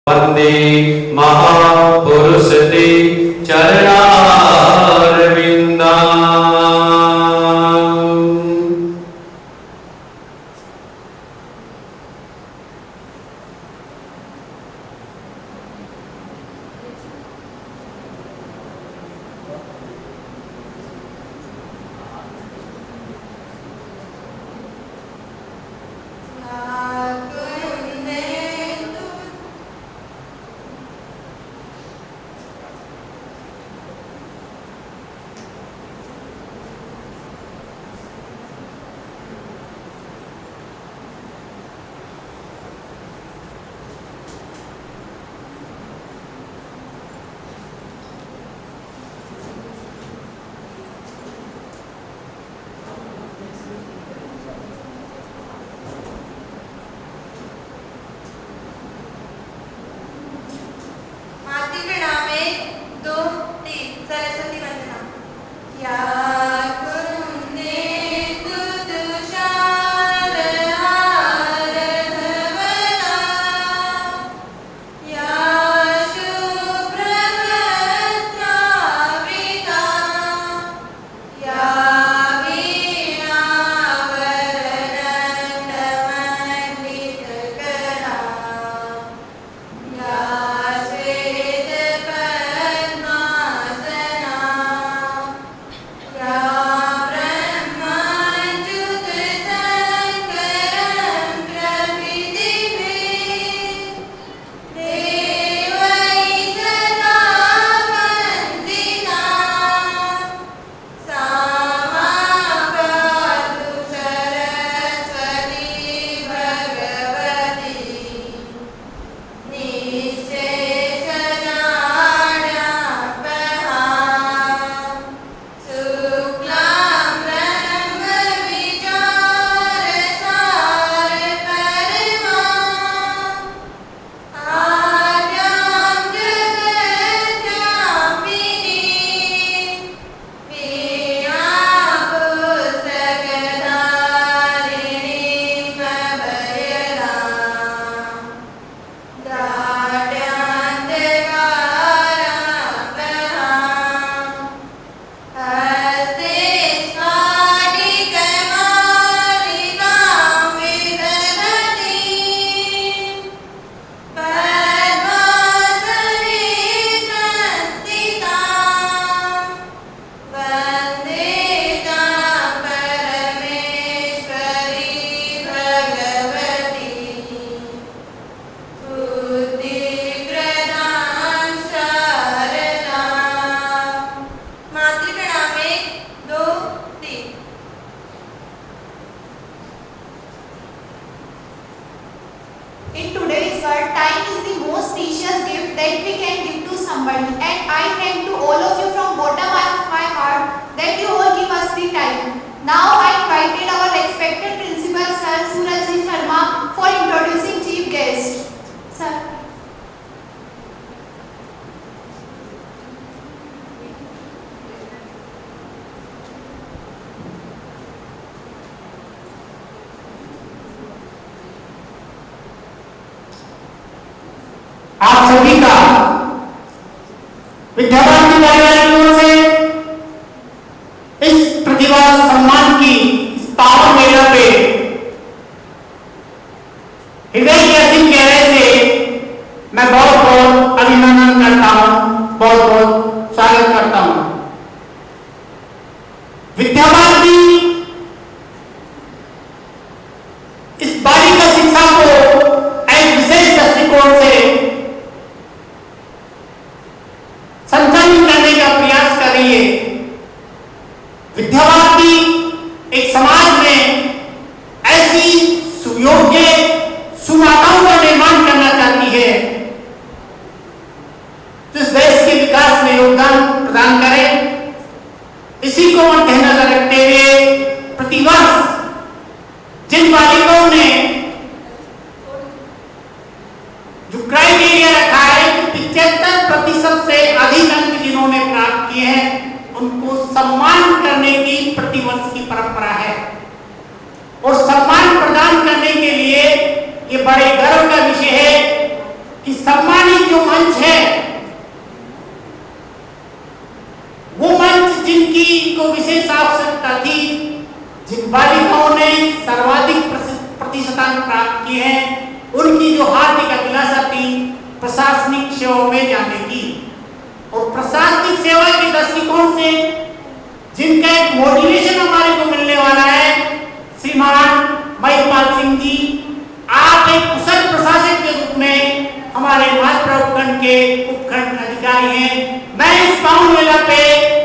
वंदे महापुरुष ते चरणारविंदा। In today's world, time is the most precious gift that we can give to somebody, and I thank to all of you from bottom of my heart that you all give us the time. Now I invited our respected principal sir Surajji Sharma for introducing chief guest. Sir. आप सभी का विद्यावान विद्यालय की ओर से इस प्रतिभा सम्मान की पावन मेला पे हृदय के असीम गहराई से मैं बहुत बहुत अभिनंदन करता हूं, बहुत बहुत स्वागत करता हूं। विद्यावान की इस बालिका शिक्षा को एक विशेष दृष्टिकोण से संचालित करने का प्रयास कर रही है। विद्यावान एक समाज में ऐसी सुयोग्य सुमाताओं का निर्माण करना चाहती है जो इस देश के विकास में योगदान प्रदान करे। इसी को मद्देनजर रखते हुए प्रतिवर्ष जिन बालिकाओं ने जो क्राइटेरिया रखा है 75% से अधिक अंक जिन्होंने प्राप्त किए हैं उनको सम्मान करने की प्रतिवर्ष की परंपरा है और सम्मान प्रदान करने के लिए ये बड़े गर्व का विषय है कि कि सम्मानित जो मंच है वो मंच जिनकी को विशेष आवश्यकता थी, जिन बालिकाओं ने सर्वाधिक प्रतिशतांक प्राप्त किए हैं, उनकी जो हार्दिक अभिलाषा थी प्रशासनिक सेवाओं में जाने की, और प्रशासनिक सेवा के दृष्टिकोण से जिनका एक मोटिवेशन हमारे को मिलने वाला है, श्रीमान महिपाल सिंह जी, आप एक कुशल प्रशासक के रूप में हमारे मालपुरा उपखंड के उपखंड अधिकारी हैं। मैं इस पावन मेला पे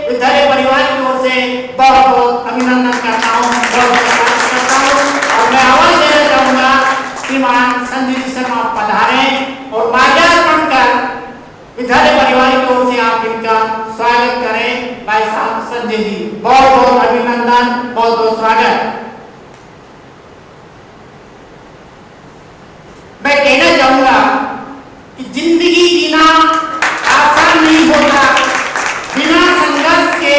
विद्यालय परिवार की ओर से बहुत बहुत अभिनंदन करता हूँ, बहुत बहुत करता हूँ। और मैं आवाज देना चाहूंगा श्रीमान संजय जी शर्मा पधारे और माल्यार्पण कर विद्यालय परिवार की ओर से आप इनका स्वागत करें। भाई साहब संजय जी, बहुत बहुत अभिनंदन, बहुत बहुत स्वागत। मैं कहना चाहूंगा कि जिंदगी जीना आसान नहीं होता, बिना संघर्ष के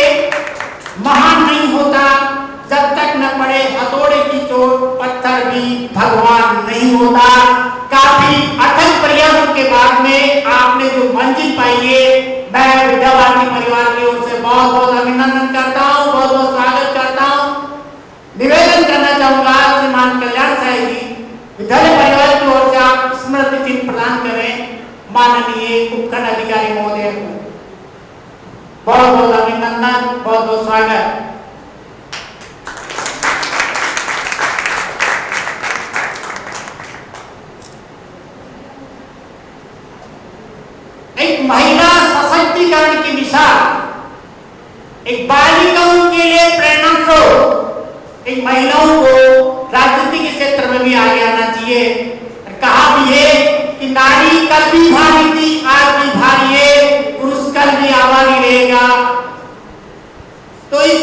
महान नहीं होता। जब तक न पड़े हथौड़े की चोट, पत्थर भी भगवान नहीं होता। काफी अथक प्रयासों के बाद में आपने जो मंजिल पाई है, मैं विद्या भारती परिवार की ओर से बहुत बहुत अभिनंदन करता हूँ, बहुत बहुत स्वागत करता हूँ। निवेदन करना चाहूंगा श्रीमान कल्याण साहब जी, विद्यालय परिवार की ओर से आप स्मृति चिन्ह प्रदान करें माननीय उपखंड अधिकारी महोदय को। बहुत बहुत अभिनंदन, बहुत बहुत स्वागत। एक महिला सशक्तिकरण की मिसाल, एक बालिकाओं के लिए प्रेरणा स्रोत, एक महिलाओं को राजनीति के क्षेत्र में भी आगे आना चाहिए। कहा भी है कि नारी कल भी भारी थी, आज भी भारी है, पुरुष कल भी आभारी रहेगा। तो इस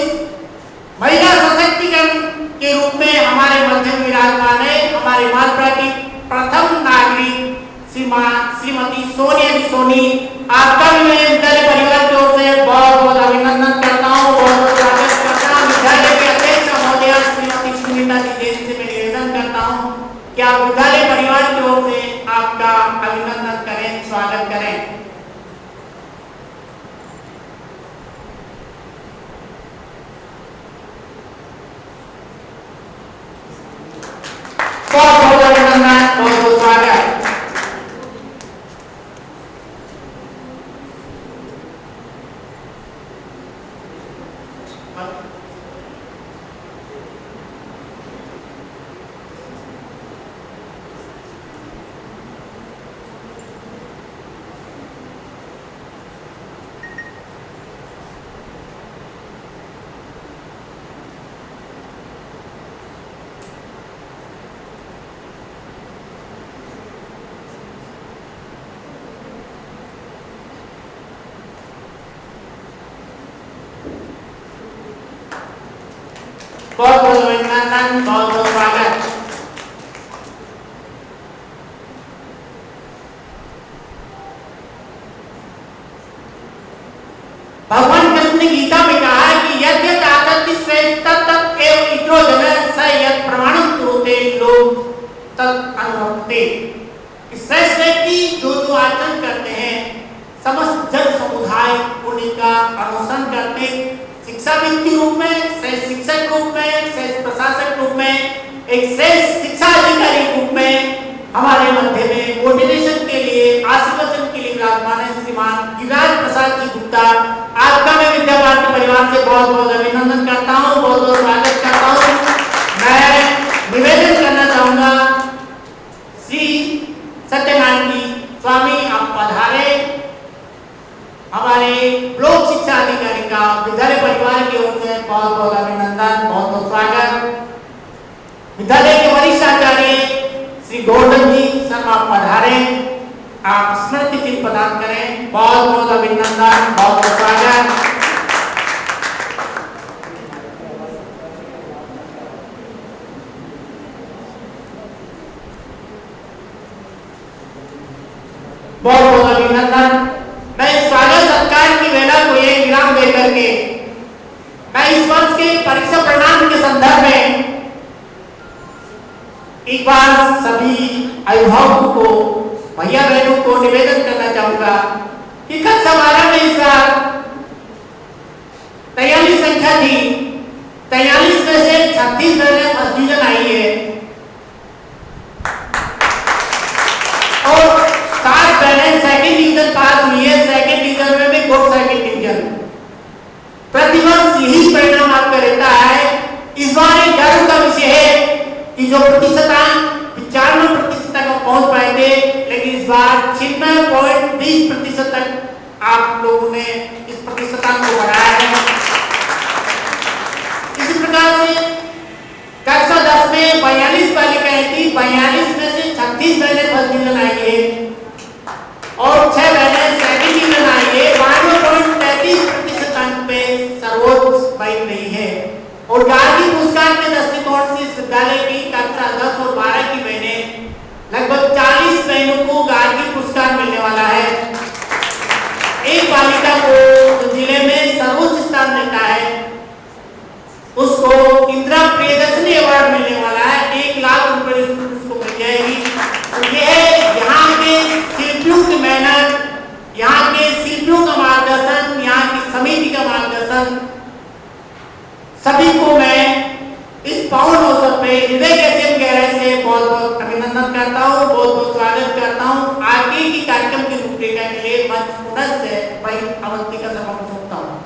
महिला सशक्तिकरण के रूप में हमारे मध्य में विराजमान है हमारे मालपुरा की प्रथम नागरिक श्रीमती सोनिया जी सोनी। आपका भी मैं विद्यालय परिवार की ओर से बहुत बहुत अभिनंदन करता हूँ, बहुत बहुत स्वागत करता हूँ। विद्यालय के अध्यक्ष महोदया श्रीमती सुनीता जी जैन से मैं निवेदन करता हूँ कि आप विद्यालय परिवार की ओर से आपका अभिनंदन करें, स्वागत करें। बहुत बहुत अभिनंदन, बहुत बहुत स्वागत। बहुत बहुत अभिनंदन, बहुत बहुत स्वागत। भगवान कृष्ण ने गीता में कहा है कि यद्यत आदति श्रेष्ठ तत् एव इतो जन स यत् प्रमाणं कुरुते लोक तत् अनुभवते। श्रेष्ठ व्यक्ति जो जो आचरण करते हैं, समस्त जन समुदाय उन्हीं का अनुसरण करते, शिक्षाविद के रूप में, श्रेष्ठ शिक्षक रूप में, श्रेष्ठ प्रशासक रूप में, एक श्रेष्ठ शिक्षा अधिकारी रूप में हमारे मध्य में मोटिवेशन के लिए, आशीर्वचन के लिए विराजमान है श्रीमान गिरिराज प्रसाद जी गुप्ता। आपका मैं विद्या भारती परिवार से बहुत बहुत अभिनंदन करता हूँ, बहुत बहुत स्वागत करता हूँ। मैं निवेदन करना चाहूंगा श्री सत्यनारायण जी स्वामी, आप पधारे। हमारे ब्लॉक शिक्षा अधिकारी का विद्यालय परिवार की ओर से बहुत बहुत अभिनंदन, बहुत बहुत स्वागत। विद्यालय के वरिष्ठ आचार्य श्री गोवर्धन जी शर्मा पधारे, आप स्मृति चिन्ह प्रदान करें। बहुत बहुत अभिनंदन, बहुत बहुत स्वागत। बहुत बहुत अभिनंदन। मैं स्वागत सत्कार की वेला को एक विराम देकर के मैं इस वर्ष के परीक्षा परिणाम के संदर्भ में एक बार सभी अभिभावकों को भैया बहनों को निवेदन करना चाहूंगा कि कक्षा 12 में इस बार 43 संख्या थी, 43 में से 36 बहनें फर्स्ट डिवीजन आई है और 7 बहनें सेकंड डिवीजन पास हुई है। सेकंड डिवीजन में भी गुड सेकंड डिवीजन। प्रतिवर्ष यही परिणाम आपका रहता है। इस बार एक गर्व का विषय है कि जो प्रतिशतांक 95% तक पहुंच पाए थे, लेकिन इस बार 96.20% तक आप लोगों ने इस प्रतिशतांक को बढ़ाया है। इसी प्रकार से कक्षा 10 में 42 बालिकाएं थी, 42 में से 36 बहनें फर्स्ट डिवीजन आई है और 6 बहनें सेकंड डिवीजन आई है। 92.33% अंक पे सर्वोच्च पाई रही है और गार्गी पुरस्कार के दृष्टिकोण से इस विद्यालय की कक्षा 10 और 12 की बहनें लगभग 40 बहनों को गार्गी पुरस्कार मिलने वाला है। एक बालिका को जिले में सर्वोच्च स्थान मिलता है, उसको इंदिरा प्रियदर्शनी अवार्ड मिलने वाला है। 1 लाख रुपए उसको मिल जाएगी। तो यह यहाँ के शिल्पियों की मेहनत, यहाँ के शिल्पियों का मार्गदर्शन, यहाँ की समिति का मार्गदर्शन, सभी को मैं इस पावन अवसर पे हृदय के गहराई से बहुत बहुत अभिनंदन करता हूँ, बहुत बहुत स्वागत करता हूँ। आगे की कार्यक्रम की रूपरेखा के लिए मंच पुनः से भाई अवंतिका सभा को सौंपता हूँ।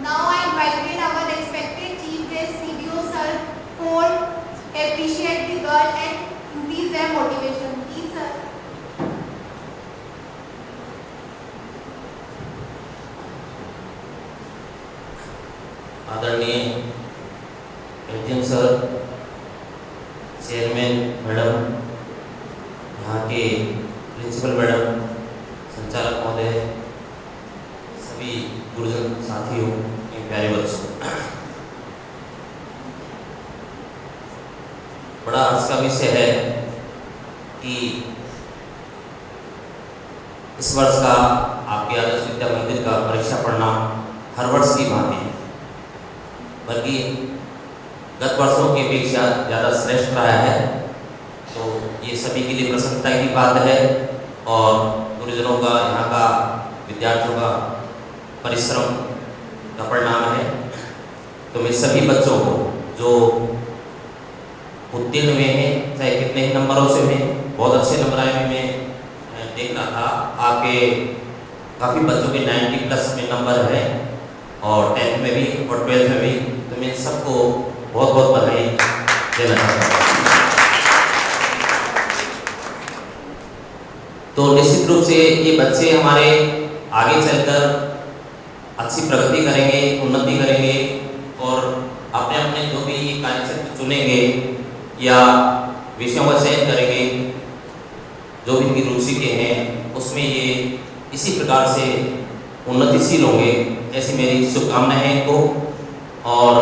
Now I invited our respected chief guest CBO sir for appreciate the girl and increase their motivation. Please sir. आदरणीय एडीएम सर, चेयरमैन मैडम, यहाँ के प्रिंसिपल मैडम, संचालक महोदय, सभी गुरुजन साथियों, प्यारे बच्चों, बड़ा हर्ष का विषय है कि इस वर्ष का आपके आदर्श विद्या मंदिर का परीक्षा परिणाम हर वर्ष की भांति, बल्कि गत वर्षों की अपेक्षा ज़्यादा श्रेष्ठ रहा है। तो ये सभी के लिए प्रसन्नता की बात है और गुरुजनों का, यहाँ का विद्यार्थियों का परिश्रम का परिणाम है। तो मैं सभी बच्चों को जो उत्तीर्ण हुए हैं, चाहे कितने ही नंबरों से हुए, बहुत अच्छे नंबर आए हुए, मैं देख रहा था आपके काफ़ी बच्चों के 90+ में नंबर है और 10th में भी और 12th में भी। तो मैं सबको बहुत बहुत बधाई देना चाहता हूँ। तो निश्चित रूप से ये बच्चे हमारे आगे चलकर अच्छी प्रगति करेंगे, उन्नति करेंगे और अपने अपने जो भी कार्यक्षेत्र चुनेंगे या विषयों का चयन करेंगे, जो भी इनकी रुचि के हैं, उसमें ये इसी प्रकार से उन्नतिशील होंगे, ऐसी मेरी शुभकामनाएं हैं इनको। और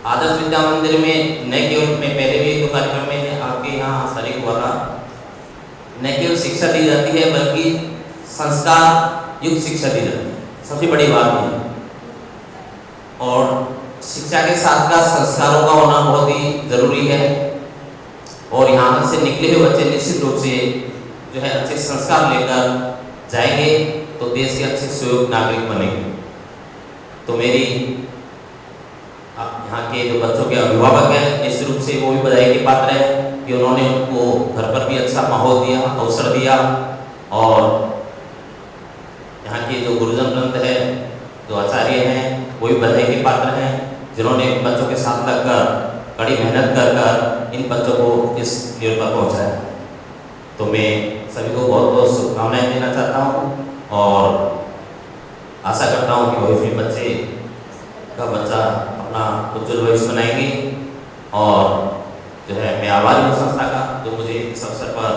आदर्श विद्या मंदिर में न केवल, मैं पहले भी एक कार्यक्रम में आपके यहाँ शरीक हुआ था, न केवल शिक्षा दी जाती है बल्कि संस्कार युक्त शिक्षा दी जाती है, सबसे बड़ी बात ये है। और शिक्षा के साथ साथ संस्कारों का होना बहुत ही जरूरी है और यहाँ से निकले हुए बच्चे निश्चित रूप से जो है अच्छे संस्कार लेकर जाएंगे तो देश के अच्छे सुयोग्य नागरिक बनेंगे। तो मेरी यहाँ के जो बच्चों के अभिभावक हैं, निश्चित रूप से वो भी बधाई के पात्र है कि उन्होंने उनको घर पर भी अच्छा माहौल दिया, अवसर दिया। और यहाँ के जो गुरुजन वृंद है, जो आचार्य हैं, वो भी बधाई के पात्र हैं, जिन्होंने बच्चों के साथ लगकर कड़ी मेहनत कर इन बच्चों को इस लेवल पर पहुँचाया। तो मैं सभी को बहुत बहुत शुभकामनाएं देना चाहता हूँ और आशा करता हूँ कि भविष्य में बच्चे का बच्चा अपना उज्जवल भविष्य बनाएंगे। और जो है मैं आभारी हूँ संस्था का जो मुझे इस अवसर पर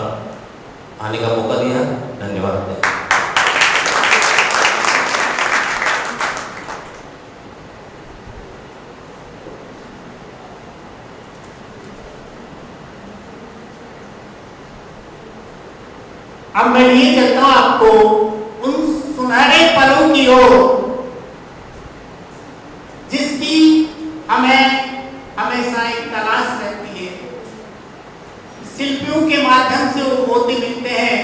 आने का मौका दिया। धन्यवाद। अब मैं लिए चलता हूँ आपको की हो, जिसकी हमें हमेशा एक तलाश रहती है। शिल्पियों के माध्यम से वो मोती मिलते हैं,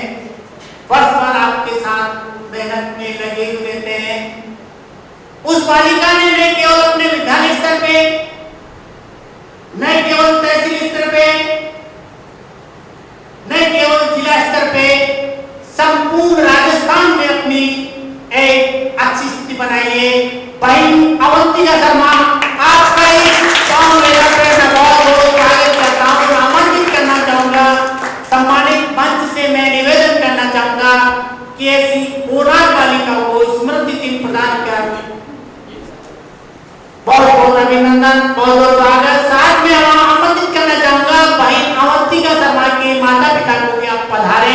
वर्ष भर आपके साथ मेहनत में लगे हुए रहते हैं। उस बालिका ने न केवल अपने विद्यालय स्तर पे, न केवल तहसील स्तर पे, न केवल जिला स्तर पे, संपूर्ण राजस्थान में अपनी एक अच्छी स्थिति बनाई है। बहन अवंतिका शर्मा, आपका इस काम में मैं बहुत बहुत स्वागत करता हूँ और आमंत्रित करना चाहूंगा। सम्मानित मंच से मैं निवेदन करना चाहूंगा कि ऐसी होनहार बालिका को स्मृति चिन्ह प्रदान कर बहुत बहुत अभिनंदन, बहुत बहुत स्वागत। साथ में आमंत्रित करना चाहूंगा बहन अवंतिका शर्मा के माता पिता को भी आप पधारे।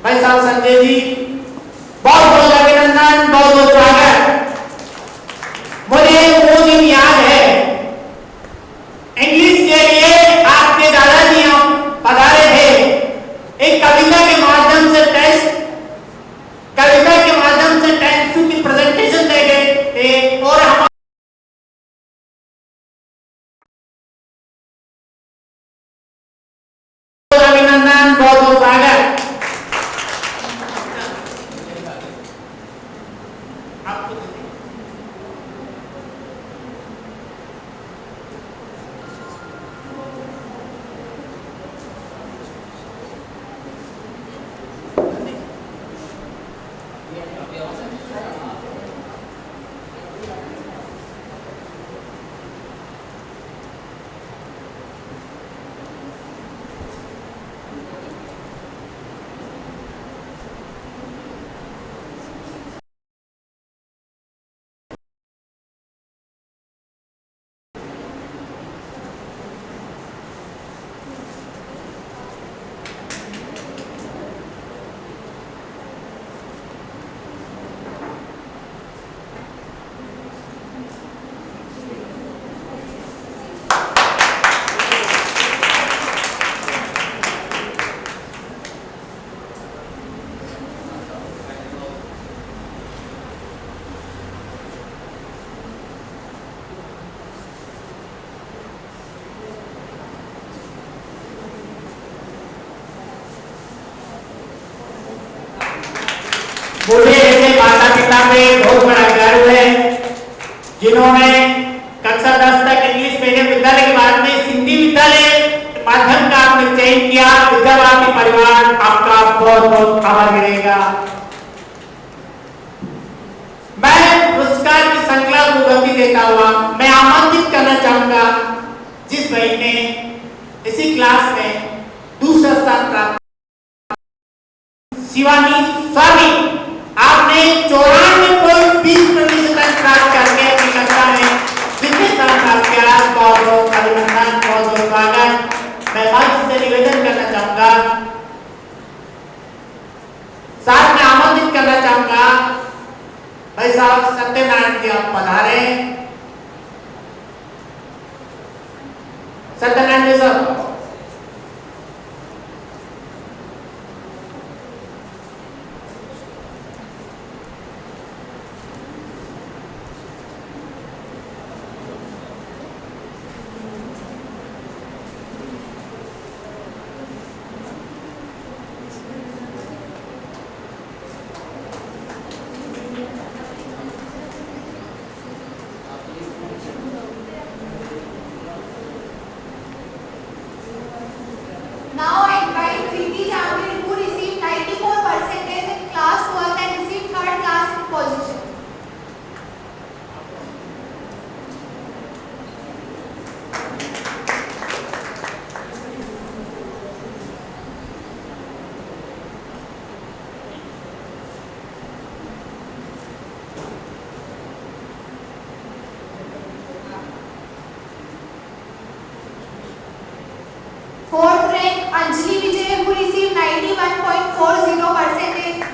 भाई साहब संजय जी, बहुत बहुत अभिनंदन, बहुत बहुत स्वागत। मुझे वो दिन याद है, इंग्लिश के लिए आपके दादाजी हम पधारे थे। एक कविता के माध्यम से टेस्ट की प्रेजेंटेशन दे गए थे और हम अभिनंदन, बहुत बहुत स्वागत। मुझे ऐसे माता पिता पे बहुत बड़ा गर्व है जिन्होंने कक्षा 10 तक इंग्लिश मीडियम विद्यालय के बाद में सिंधी विद्यालय माध्यम का आपने चयन किया। विद्यार्थी परिवार आपका बहुत बहुत आभार रहेगा। मैं पुरस्कार की श्रृंखला को गति देता हुआ मैं आमंत्रित करना चाहूंगा जिस भाई ने इसी क्लास में दूसरा स्थान प्राप्त, शिवानी स्वामी, आपने 94.20% प्राप्त करके अपनी कक्षा में द्वितीय स्थान प्राप्त किया। बहुत बहुत अभिनंदन, बहुत बहुत स्वागत। मैं मंच से निवेदन करना चाहूंगा, साथ में आमंत्रित करना चाहूंगा भाई साहब सत्यनारायण जी, आप पधारे। सत्यनारायण जी साहब, Now I invite Kriti Jambir who received 94% in class 12 and received third class position. Fourth rank Anjali Vijay who received 91.40%.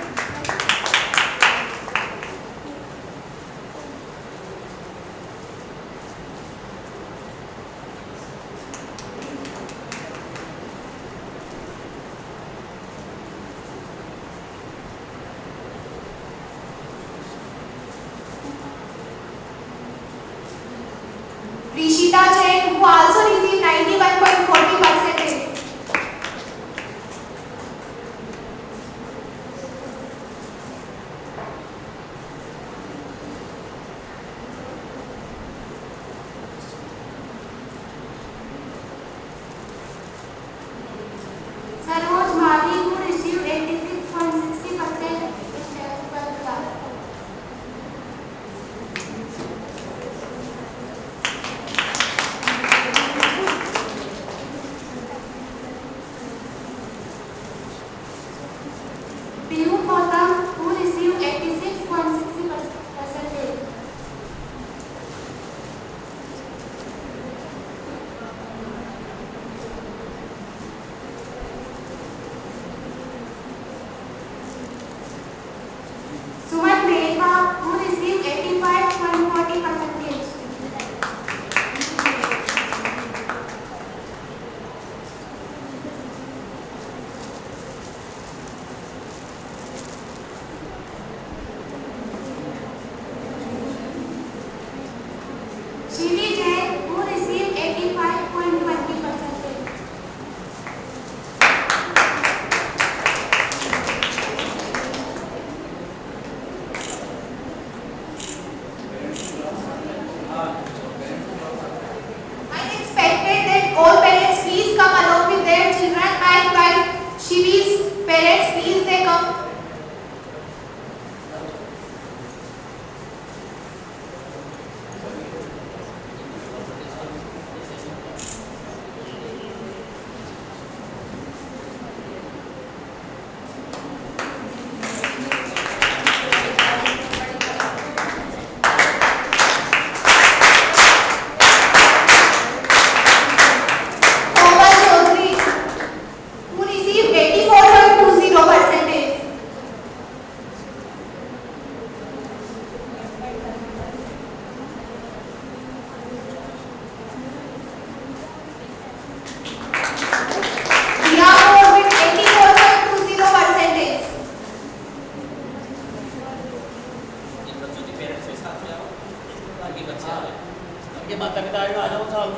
ये माता पिता आ जाओ साहब।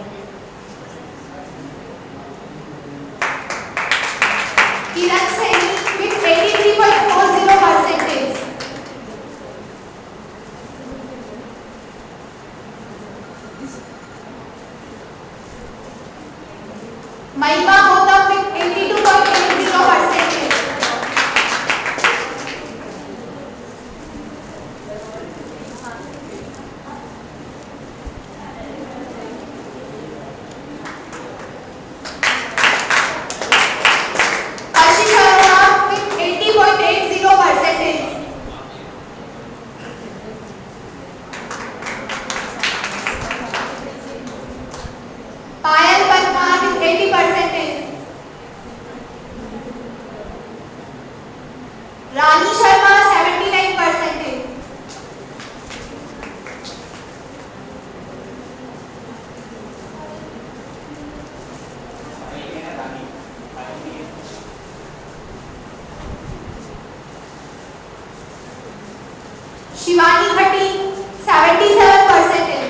Kiran Saini with 83.40%. Mahima Gautam with 82.80%. Ashish Sharma with 80.80%. Payal Parmar with 80%. Rani Sharma 79%. Shivani Khatti 77%.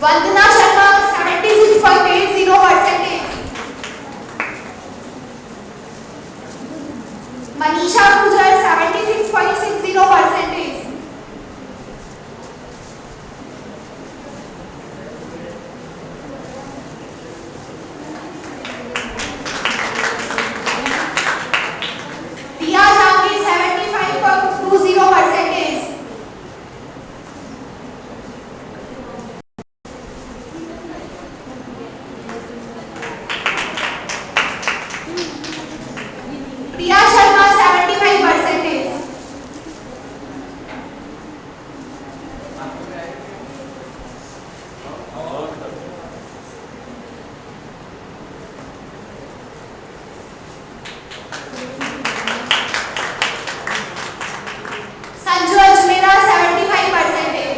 Vandana Sharma 76.80%. Manisha Gujjar 76.60%. Diya Jangir 75.20%. Priya Sharma 75%. Sanju Ajmera 75%.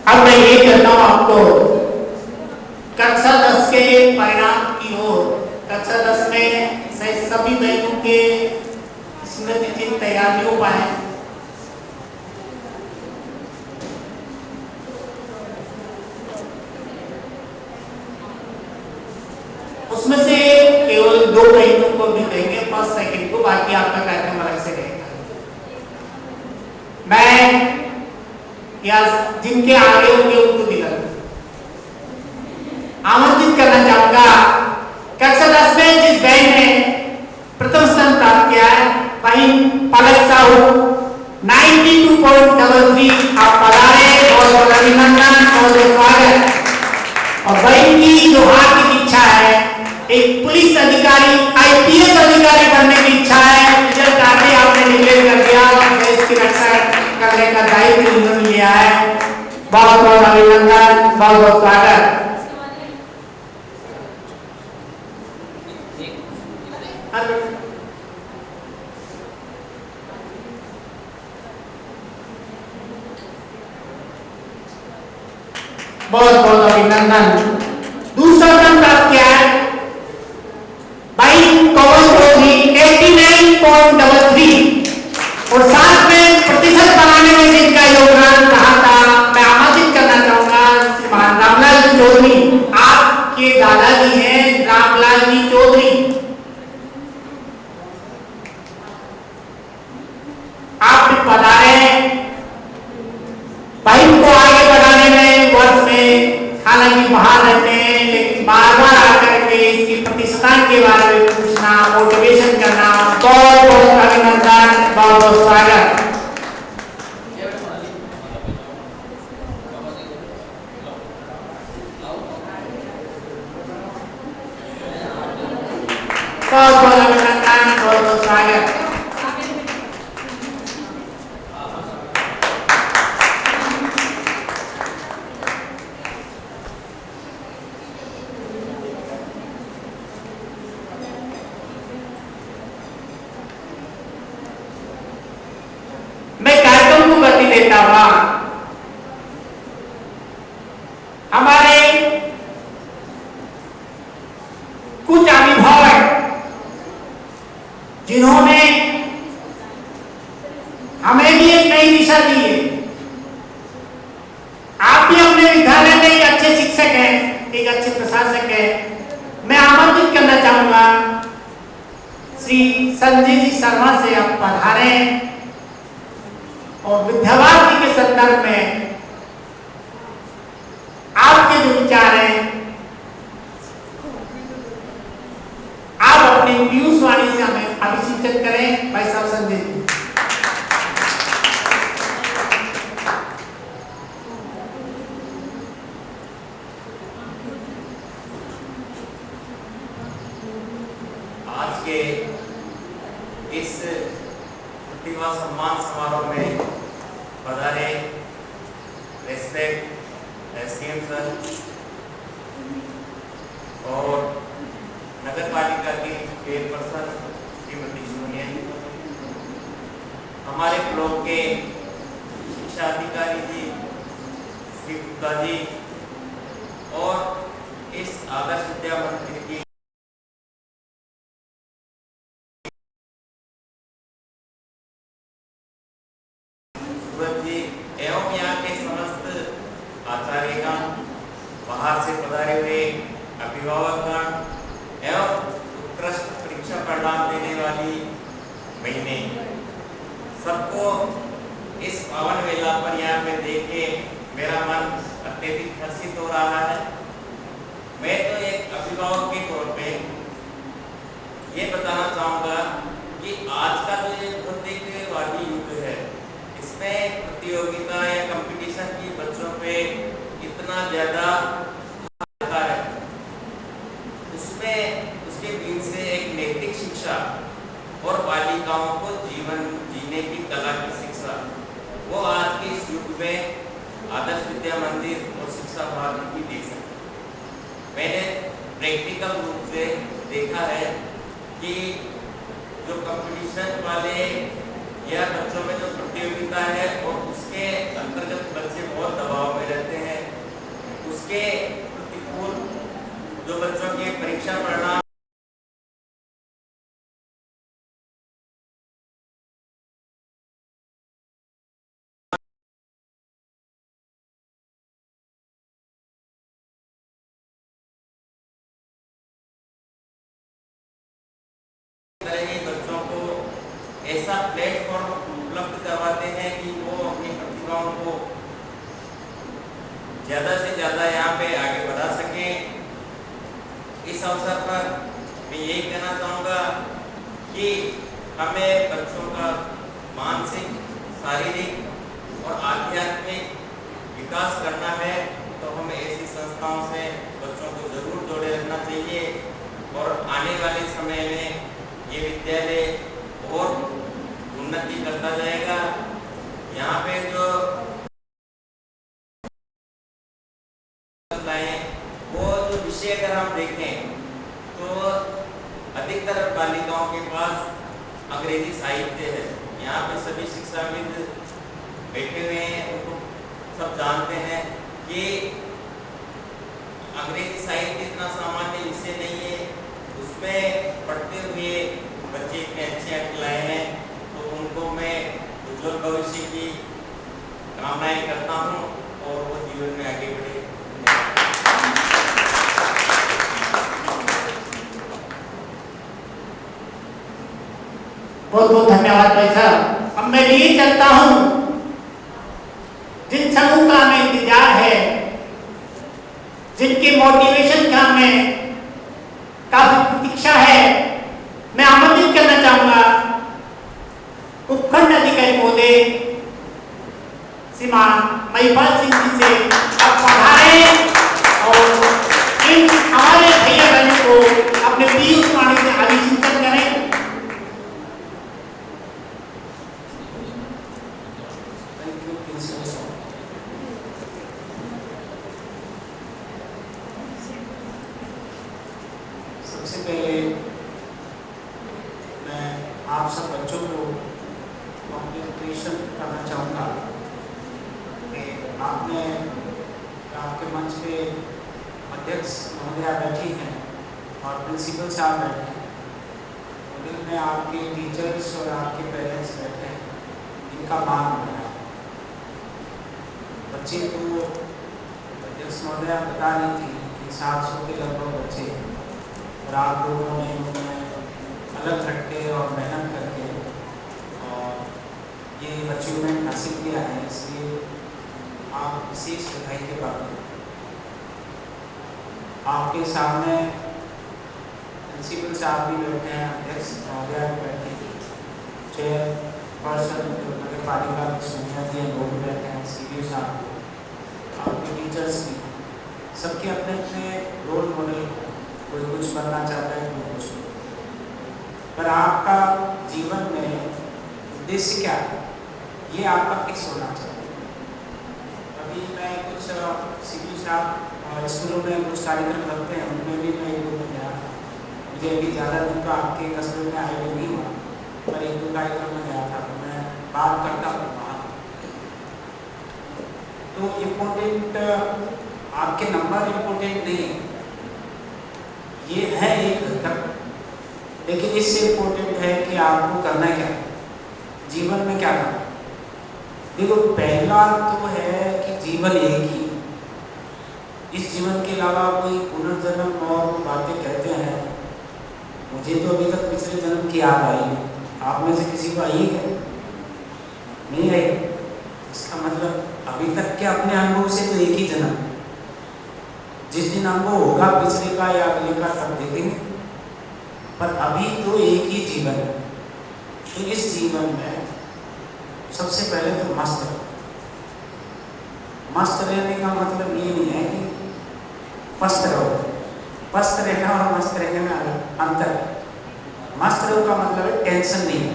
अब मैं ये कहता हूँ आपको कक्षा 10 के परिणाम की ओर। कक्षा 10 में शायद सभी बहनों के स्मृति चिन्ह तैयार नहीं हो पाए। उसमें से केवल 2 महीनों को भी देंगे 5 सेकंड को, बाकी आपका कार्यक्रम अलग से रहेगा। मैं या जिनके आगे होंगे उनको दिला आमंत्रित करना चाहूंगा। कक्षा 10 में जिस बहन ने प्रथम स्थान प्राप्त किया है वही पलक साहू 92.33, आप पधारे, बहुत बहुत अभिनंदन, बहुत बहुत स्वागत। और बहन की जो हाथ की इच्छा है, एक पुलिस अधिकारी IPS अधिकारी बनने की इच्छा है, रिजल्ट आते आपने डिक्लेयर कर दिया, देश की रक्षा करने का दायित्व उन्होंने लिया है, बहुत बहुत अभिनंदन, बहुत बहुत स्वागत। बहुत बहुत अभिनंदन। दूसरा स्थान प्राप्त किया है भाई कौन चौधरी 89.33, और साथ में प्रतिशत बनाने में जिनका योगदान रहा था, मैं आमंत्रित करना चाहूंगा श्रीमान रामलाल जी चौधरी। आपके दादाजी हैं रामलाल जी चौधरी, आप भी पधारे। भाई को आगे बढ़ाने में वर्ष में हालांकि बाहर रहते हैं, लेकिन बार बार आकर के इसकी प्रतिष्ठान के बारे में पूछना, मोटिवेशन करना, बहुत बहुत अभिनंदन, बहुत बहुत स्वागत। बहुत बहुत अभिनंदन, बहुत बहुत स्वागत। देता हुआ हमारे कुछ अभिभावक जिन्होंने हमें भी एक नई दिशा दी है। आप भी अपने विद्यालय में एक अच्छे शिक्षक हैं, एक अच्छे प्रशासक हैं। मैं आमंत्रित करना चाहूंगा श्री संजय जी शर्मा से, आप पधारें और विद्यार्थी के संदर्भ में आपके जो विचार हैं आप अपनी पीयूष वाणी से हमें अभिषेचन करें। भाई साहब संजय जी। आज के इस प्रतिभा सम्मान समारोह में पधारे रेस्पेक्ट SDM सर और नगर पालिका की चेयरपर्सन श्रीमती सोनिया जी, हमारे ब्लॉक के शिक्षा अधिकारी जी श्री गुप्ता जी और इस आदर्श विद्या मंदिर की एवं यहाँ के समस्त आचार्यगण, बाहर से पधारे हुए अभिभावकगण एवं उत्कृष्ट परीक्षा परिणाम देने वाली बहने, सबको इस पावन वेला पर यहाँ पे देख के मेरा मन अत्यधिक हर्षित हो रहा है। मैं तो एक अभिभावक के तौर पे ये बताना चाहूँगा कि आज का जो ये भौतिकवादी युग है, इसमें प्रतियोगिता या कंपटीशन की बच्चों पे इतना ज्यादा है, उसमें उसके बीच से एक नैतिक शिक्षा और बालिकाओं को जीवन जीने की कला की शिक्षा, वो आज के इस युग में आदर्श विद्या मंदिर और शिक्षा भारती की दे सकती। मैंने प्रैक्टिकल रूप से देखा है कि जो कंपटीशन वाले या बच्चों में जो प्रतियोगिता है और उसके अंतर्गत बच्चे बहुत दबाव में रहते हैं, उसके प्रतिकूल जो बच्चों के परीक्षा परिणाम ऐसा प्लेटफॉर्म उपलब्ध करवाते हैं कि वो अपनी प्रतिभाओं को ज़्यादा से ज़्यादा यहाँ पे आगे बढ़ा सकें। इस अवसर पर मैं यही कहना चाहूँगा कि हमें बच्चों का मानसिक, शारीरिक और आध्यात्मिक विकास करना है, तो हमें ऐसी संस्थाओं से बच्चों को जरूर जोड़े रखना चाहिए और आने वाले समय में ये विद्यालय और उन्नति करता जाएगा। यहाँ पे जो वो जो विषय अगर हम देखें तो अधिकतर बालिकाओं के पास अंग्रेजी साहित्य है। यहाँ पे सभी शिक्षाविद बैठे हुए हैं, उनको सब जानते हैं कि अंग्रेजी साहित्य इतना सामान्य विषय नहीं है, उसमें पढ़ते हुए बच्चे इतने अच्छे अंक लाए हैं, तो उनको मैं उज्जवल भविष्य की कामनाएं करता हूँ और वो जीवन में आगे बढ़े। बहुत बहुत धन्यवाद भाई साहब। अब मैं लिए चलता हूँ जिन समूह का हमें इंतजार है, जिनके मोटिवेशन का हमें काफी प्रतीक्षा है, मैं आमंत्रित करना चाहूंगा उपखंड अधिकारी महोदय श्रीमान महिपाल सिंह जी से आप पढ़ाए और इन हमारे भैया बहनों को अपने पीयूष वाणी से अभिषेचन करें। सबसे पहले मैं आप सब बच्चों को कॉन्ग्रेचुलेशन करना चाहूँगा कि आपने आपके मंच पे अध्यक्ष महोदया बैठी हैं और प्रिंसिपल साहब बैठे हैं, मिडिल में आपके टीचर्स और आपके पेरेंट्स बैठे हैं, इनका मान बढ़ा। बच्चे को अध्यक्ष महोदया बता रही थी कि 700 के लगभग बच्चे हैं और आप लोगों ने उन्हें अलग हटके और मेहनत करके और ये अचीवमेंट हासिल किया है, इसलिए आप विशेष बधाई के पात्र हैं। आपके सामने प्रिंसिपल साहब भी बैठे हैं, अध्यक्ष महोदया भी बैठे हैं, चेयरपर्सन नगर पालिका की सोनिया जी हैं वो भी बैठे हैं, सीडीओ साहब भी, आपके टीचर्स भी, सबके अपने अपने रोल मॉडल, कोई कुछ बनना चाहता है, कोई कुछ नहीं। पर आपका जीवन में उद्देश्य क्या है, ये आपका फिक्स होना चाहिए। अभी मैं कुछ सीडीओ साहब स्कूलों में कुछ कार्यक्रम करते हैं, उनमें भी मैं 1-2 में गया था। मुझे अभी ज़्यादा दिन तो आपके कस्बे में आए नहीं हुआ, पर 1-2 कार्यक्रम में गया था, तो मैं बात करता हूँ वहाँ। तो इम्पोर्टेंट आपके नंबर इम्पोर्टेंट नहीं है, ये है एक घटक, लेकिन इससे इम्पोर्टेंट है कि आपको करना क्या है, जीवन में क्या करना। देखो, पहला तो है कि जीवन एक ही, इस जीवन के अलावा कोई पुनर्जन्म और बातें कहते हैं, मुझे तो अभी तक पिछले जन्म की याद आई नहीं। आप में से किसी को आई है? नहीं आई। इसका मतलब अभी तक के अपने अनुभव से तो एक ही जन्म, जिस दिन अनुभव होगा पिछले का या अगले का तब देखेंगे, पर अभी तो एक ही जीवन है। तो इस जीवन में सबसे पहले तो मस्त रहो। मस्त रहने का मतलब ये नहीं है कि मस्त रहो, मस्त रहना और मस्त रहने में अंतर है। मस्त रहो का मतलब है टेंशन नहीं है,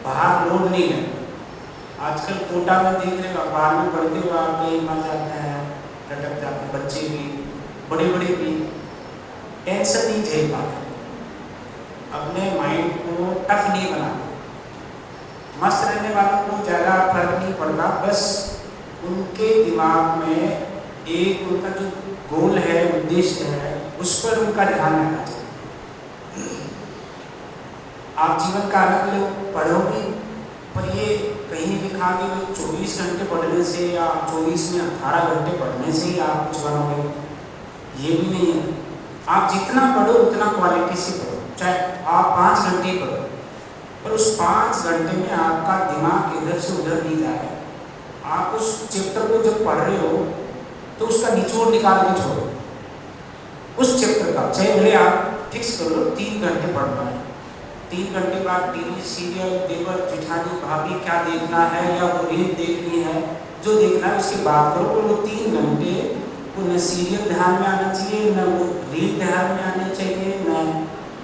बाहर लोड नहीं है। आजकल कोटा में देख रहे हो, अखबार में पढ़ते हुए आप कहीं मर जाते हैं, लटक जाते हैं, बच्चे भी बड़े बड़े भी टेंशन नहीं झेल पाते, अपने माइंड को टफ नहीं बनाते। मस्त रहने वालों को ज़्यादा फर्क नहीं पड़ता, बस उनके दिमाग में एक उनका जो गोल है, उद्देश्य है, उस पर उनका ध्यान रहना चाहिए। आप जीवन का आनंद लो, पढ़ोगे, पर ये कहीं नहीं लिखा कि 24 घंटे पढ़ने से या 24 में 18 घंटे पढ़ने से ही आप कुछ बनोगे, ये भी नहीं है। आप जितना पढ़ो उतना क्वालिटी से पढ़ो, चाहे आप 5 घंटे पढ़ो, पर उस 5 घंटे में आपका दिमाग इधर से उधर नहीं जाएगा। आप उस चैप्टर को जब पढ़ रहे हो तो उसका निचोड़ निकाल के छोड़ो। उस चैप्टर का चाहे भले आप फिक्स कर लो 3 घंटे पढ़ना है, 3 घंटे बाद टीवी सीरियल देवर जेठानी भाभी क्या देखना है या वो रील देखनी है, जो देखना है उसकी बात करो। और वो 3 घंटे वो न सीरियल ध्यान में आना चाहिए, न वो रील ध्यान में आना चाहिए, न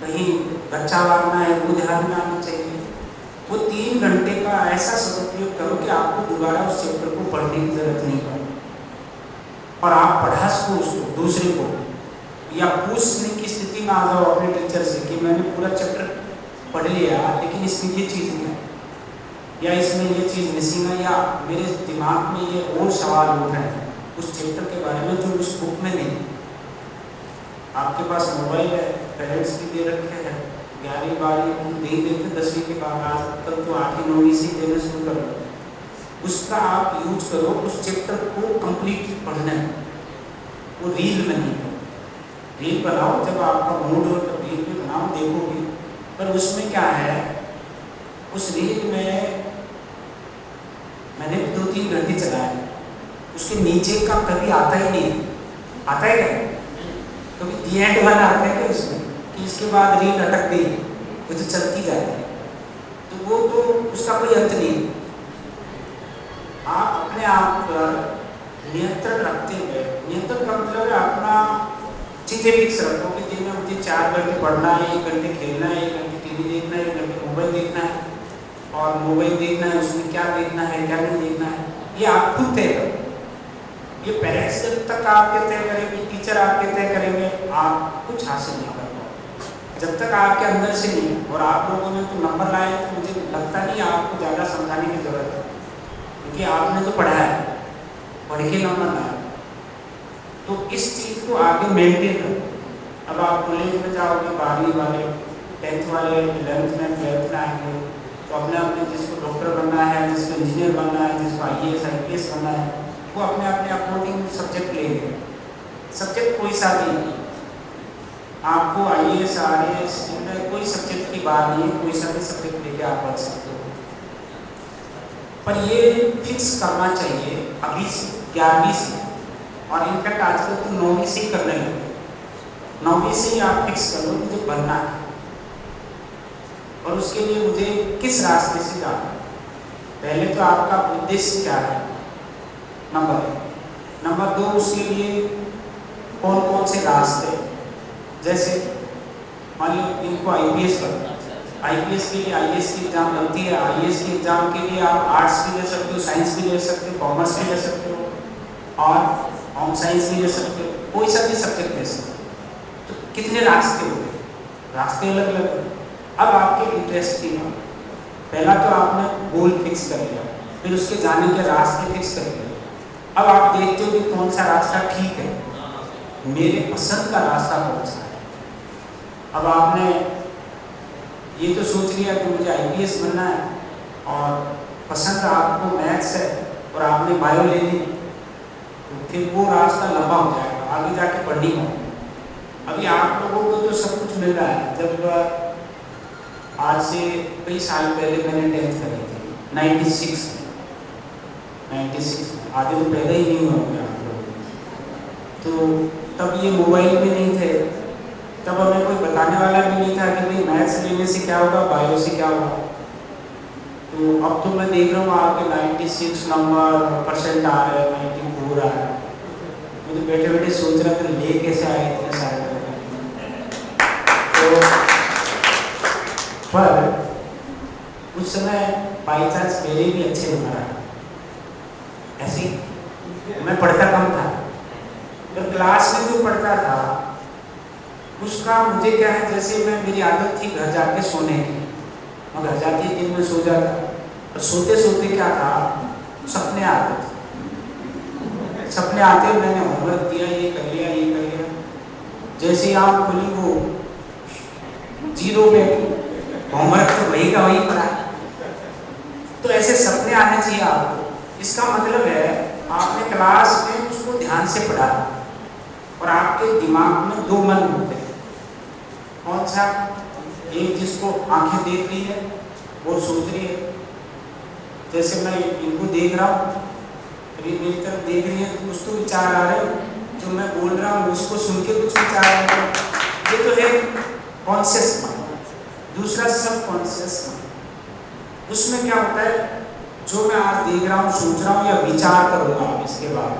कहीं बच्चा वारना है वो ध्यान में आना चाहिए। वो 3 घंटे का ऐसा सदुपयोग करो कि आपको दोबारा उस चैप्टर को पढ़ने की जरूरत नहीं पड़े और आप पढ़ा सको उसको दूसरे को, या पूछने की स्थिति में आ जाओ अपने टीचर से कि मैंने पूरा चैप्टर पढ़ लिया लेकिन इसमें ये चीज़ नहीं है, या इसमें ये चीज़ मिसिंग है, या मेरे दिमाग में ये और सवाल उठ रहे हैं उस चैप्टर के बारे में जो उस बुक में नहीं। आपके पास मोबाइल है, पेरेंट्स भी दे रखे हैं, 11वीं 12वीं नहीं देते, 10वीं के बाद आजकल तो 8वीं 9वीं से देना शुरू कर दो। उसका आप यूज करो, उस चैप्टर को कंप्लीटली पढ़ना है, वो रील में नहीं। रील बनाओ जब आपका मूड हो तो रील भी बनाओ, देखोगे। पर उसमें क्या है, उस रील में मैंने 2-3 घंटे चलाए, उसके नीचे का कभी आता ही नहीं है। आता है क्या? कभी दी एंड वाला आता है क्या उसमें कि इसके बाद रील अटक गई, वो तो चलती जाती है, तो वो तो उसका कोई अंत नहीं। आप अपने आप पर नियंत्रण रखते हुए, नियंत्रण का मतलब है अपना चीज़ें फिक्स रखो कि दिन में मुझे 4 घंटे पढ़ना है, 1 घंटे खेलना है, 1 घंटे टीवी देखना है, 1 घंटे मोबाइल देखना है, और मोबाइल देखना है उसमें क्या देखना है क्या नहीं देखना है, ये आप खुद तय करो। ये पेरेंट्स जब तक आपके तय करेंगे, टीचर आपके तय करेंगे, आप कुछ हासिल नहीं कर पाओगे जब तक आपके अंदर से नहीं। और आप लोगों ने तो नंबर लाए तो मुझे लगता नहीं आपको ज़्यादा समझाने की जरूरत है, क्योंकि आपने तो पढ़ा है, पढ़ के नंबर लाए। तो इस चीज़ को आगे मेंटेन करो। अब आप कॉलेज में जाओगे, 12वीं वाले 10th वाले 11th में 12th में आएंगे, तो अपने अपने जिसको डॉक्टर बनना है, जिसको इंजीनियर बनना है, जिसको IAS IPS बनना है, वो अपने अपने अकॉर्डिंग सब्जेक्ट लेंगे। सब्जेक्ट कोई सा भी, आपको IAS RAS कोई सब्जेक्ट की बात नहीं है, कोई सा भी सब्जेक्ट लेके आप पढ़ सकते हो। पर ये फिक्स करना चाहिए अभी से, 11वीं से, और इनफैक्ट आजकल तो 9वीं से ही करने लगे। 9वीं से ही आप फिक्स कर लो मुझे बनना है, और उसके लिए मुझे किस रास्ते से जाना है। पहले तो आपका उद्देश्य क्या है, नंबर 1। नंबर 2, उसके लिए कौन कौन से रास्ते, जैसे मान लो इनको IPS करना, IPS के लिए IAS की एग्जाम लगती है, IAS की एग्जाम के लिए आप आर्ट्स भी ले सकते हो, साइंस भी ले सकते हो, कॉमर्स भी ले सकते हो, और होम साइंस भी ले सकते हो, कोई सा भी सब्जेक्ट ले सकते हो। तो कितने रास्ते हो गए, रास्ते अलग अलग हैं। अब आपके इंटरेस्ट की बात, पहला तो आपने गोल फिक्स कर लिया, फिर उसके जाने के रास्ते फिक्स कर लिए। अब आप देखते हो कि कौन सा रास्ता ठीक है, मेरे पसंद का रास्ता कौन सा है। अब आपने ये तो सोच लिया कि मुझे IPS बनना है, और पसंद आपको मैथ्स है, और आपने बायो ले ली, तो फिर वो रास्ता लंबा हो जाएगा, आगे जाके पढ़ नहीं पाओगे। अभी आप लोगों को तो सब कुछ मिल रहा है। जब आज से कई साल पहले मैंने 10th करी थी, 96 में, आगे तो पैदा ही नहीं होंगे आप लोग। तो तब ये मोबाइल भी नहीं थे, तब हमें कोई बताने वाला भी नहीं था कि भाई मैथ्स लेने से क्या होगा, बायो से क्या होगा। तो अब तो मैं देख रहा हूँ आपके 96 नंबर परसेंट आ रहे हैं, 94 आ रहा है। मुझे बैठे बैठे सोच रहा था ले कैसे आए इतने सारे। तो पर उस समय बाई चांस मेरे भी अच्छे नंबर आए, ऐसे मैं पढ़ता कम था, तो क्लास में जो पढ़ता था उसका मुझे क्या है, जैसे मैं मेरी आदत थी घर जाके सोने की, मैं घर जाके दिन में सो जाता, और सोते सोते क्या था, सपने आते थे। सपने आते मैंने होमवर्क दिया, ये कर लिया, ये कर लिया, जैसे ही आँख खुली वो 0 पे, होमवर्क तो वही का वही पड़ा। तो ऐसे सपने आने चाहिए आपको। इसका मतलब है आपने क्लास में उसको ध्यान से पढ़ा, और आपके दिमाग में 2 मन होते हैं। कौन सा, एक जिसको आंखें देख रही है, वो सोच रही है, जैसे मैं इनको देख रहा हूँ, कभी मेरी तरफ देख रही है तो कुछ तो विचार आ रहे हैं, जो मैं बोल रहा हूँ उसको सुन के कुछ विचार आ रहे हैं। ये तो है कॉन्शियस माइंड। दूसरा सब कॉन्शियस माइंड, उसमें क्या होता है, जो मैं आज देख रहा हूँ, सोच रहा हूँ या विचार करूँगा इसके बाद,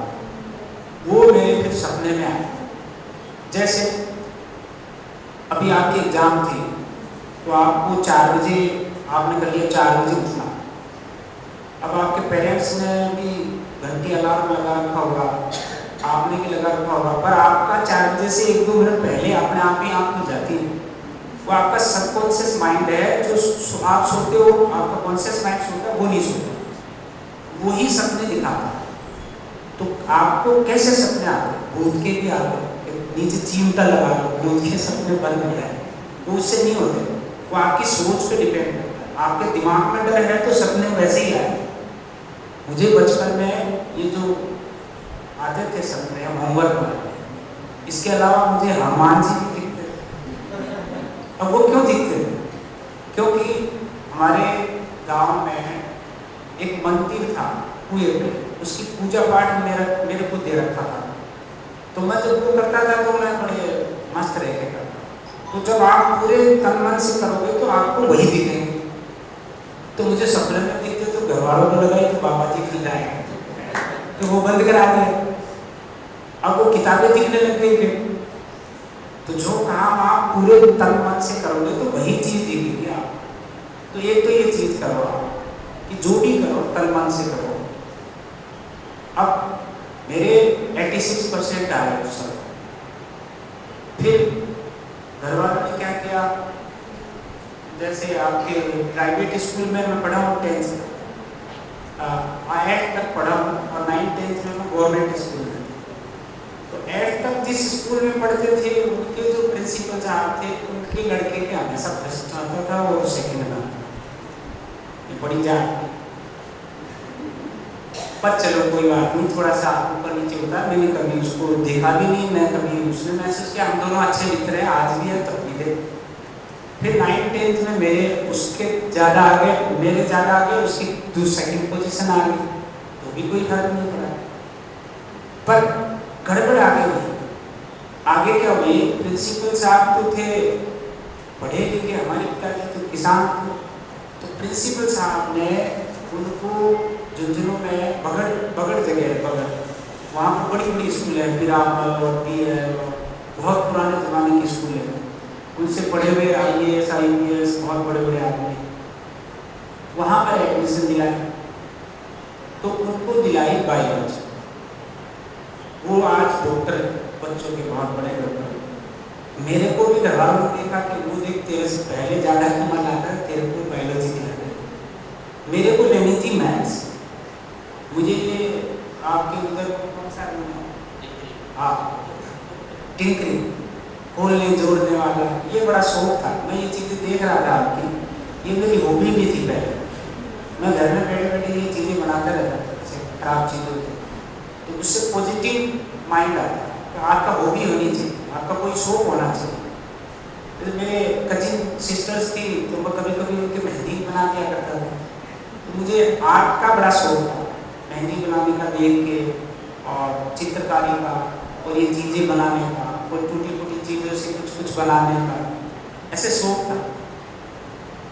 वो मेरे फिर सपने में आए। जैसे अभी आपकी एग्जाम थी, तो आपको 4 बजे आपने कर लिया 4 बजे उठना। अब आपके पेरेंट्स ने भी घंटी अलार्म लगा रखा होगा, आपने भी लगा रखा होगा, पर आपका 4 बजे से 1-2 मिनट पहले अपने आप ही आँख खुल जाती है। वो आपका सबकॉन्शियस माइंड है, जो आप सोते हो, आपका कॉन्शियस माइंड सोता है, वो नहीं सोता, वो ही सपने दिखाता है। तो आपको कैसे सपने आते हैं? भूत के भी आते हैं, नीचे चिमटा लगा लो, भूत के सपने बन गए हैं, वो उससे नहीं होते, वो आपकी सोच पे डिपेंड करता है। आपके दिमाग में डर है तो सपने वैसे ही आए। मुझे बचपन में ये जो आते थे सपने, हम होमवर्क बनाते, इसके अलावा मुझे हनुमान जी भी दिखते थे। अब वो क्यों दिखते थे? क्योंकि हमारे गांव में एक मंदिर था कुएं पे, उसकी पूजा पाठ मेरे को दे रखा था, तो मैं जब वो करता था तो मैं बड़े मस्त रह के करता। तो जब आप पूरे तन मन से करोगे तो आपको वही दिखेंगे। तो मुझे सपने में दिखते तो घर वालों को लगा तो बाबा जी खिलाएंगे, तो वो बंद करा दिया। अब वो किताबें दिखने लग गई फिर, तो जो काम आप पूरे तन मन से करोगे तो वही चीज दिखेगी आप। तो एक तो ये चीज करो आप कि जो भी करो तन मन से करो। अब मेरे 86% आए सर। फिर घर वालों ने क्या किया, जैसे आपके प्राइवेट स्कूल में मैं पढ़ा हूँ 10th 8 तक पढ़ा हूँ, और 9th-10th में मैं गवर्नमेंट स्कूल में। तो 8 तक जिस स्कूल में पढ़ते थे, उनके जो प्रिंसिपल साहब थे, उनके लड़के के हमेशा फर्स्ट आता था और सेकेंड में आता था। ये बड़ी जान, पर चलो कोई बात नहीं, थोड़ा सा ऊपर नीचे होता है। मैंने कभी उसको देखा भी नहीं, मैं कभी उसने महसूस किया, हम दोनों अच्छे मित्र हैं, आज भी है, तब भी थे। फिर 9th-10th में मेरे उसके ज़्यादा आगे, मेरे ज़्यादा आगे, उसकी सेकंड पोजीशन आ गई, तो भी कोई फर्क नहीं पड़ा। पर गड़बड़ आगे हुई। आगे क्या हुई, प्रिंसिपल साहब तो थे पढ़े लिखे, हमारे पिताजी तो किसान थे, तो प्रिंसिपल साहब ने उनको झुंझुनू में बगड़ जगह है, बगड़, वहाँ पर बड़ी बड़ी स्कूल है, पिरामल और PL, बहुत पुराने ज़माने की स्कूल है, उनसे पढ़े हुए IAS IPS बहुत बड़े बड़े आदमी, वहाँ पर एडमिशन दिलाया। तो उनको दिलाई बायोलॉजी। वो आज डॉक्टर है, बच्चों के बहुत बड़े डॉक्टर। मेरे को भी घर वालों ने देखा कि वो देख तेरे से पहले ज़्यादा कमाल आता है, तेरे को बायोलॉजी दिलाते हैं। मेरे को लेनी थी मैथ्स। मुझे ये आपके उधर कौन सा हाँ टिंकरिंग, खोलने जोड़ने वाला, ये बड़ा शौक था। मैं ये चीज़ें देख रहा था आपकी, ये मेरी हॉबी भी थी पहले। मैं घर में बैठे बैठे ये चीज़ें बनाता रहता था, खराब चीज़ों की, तो उससे पॉजिटिव माइंड आता है कि आपका हॉबी होनी चाहिए, आपका कोई शौक होना चाहिए। तो मेरे कजिन सिस्टर्स थी, तो मैं कभी कभी उनके मेहंदी बना दिया करता था। तो मुझे आर्ट का बड़ा शौक था, मेहंदी बनाने का देख के, और चित्रकारी का, और ये चीज़ें बनाने का, और टूटी फूटी चीज़ों से कुछ कुछ बनाने का, ऐसे शौक था।